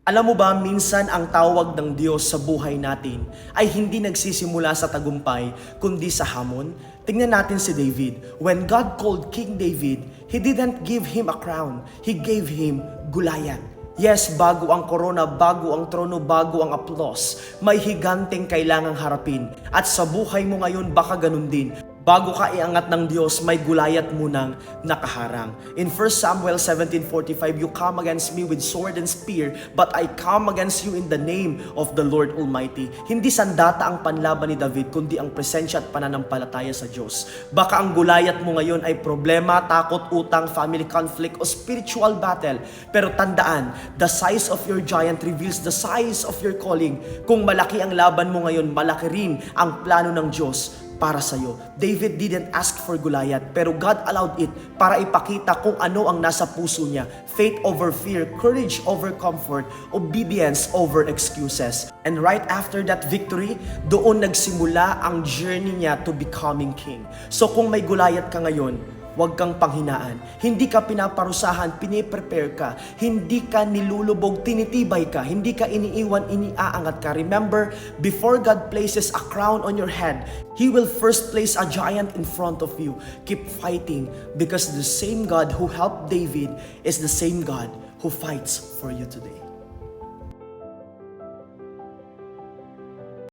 Alam mo ba, minsan ang tawag ng Diyos sa buhay natin ay hindi nagsisimula sa tagumpay, kundi sa hamon. Tingnan natin si David. When God called King David, He didn't give him a crown. He gave him Goliath. Yes, bago ang corona, bago ang trono, bago ang applause, may higanteng kailangang harapin. At sa buhay mo ngayon, baka ganun din. Bago ka iangat ng Diyos, may Goliath munang nakaharang. In 1 Samuel 17:45, you come against me with sword and spear, but I come against you in the name of the Lord Almighty. Hindi sandata ang panlaban ni David, kundi ang presensya at pananampalataya sa Diyos. Baka ang Goliath mo ngayon ay problema, takot, utang, family conflict, o spiritual battle. Pero tandaan, the size of your giant reveals the size of your calling. Kung malaki ang laban mo ngayon, malaki rin ang plano ng Diyos para sa'yo. David didn't ask for Goliath, pero God allowed it para ipakita kung ano ang nasa puso niya. Faith over fear, courage over comfort, obedience over excuses. And right after that victory, doon nagsimula ang journey niya to becoming king. So kung may Goliath ka ngayon, huwag kang panghinaan. Hindi ka pinaparusahan, piniprepare ka. Hindi ka nilulubog, tinitibay ka. Hindi ka iniiwan, iniaangat ka. Remember, before God places a crown on your head, He will first place a giant in front of you. Keep fighting, because the same God who helped David is the same God who fights for you today.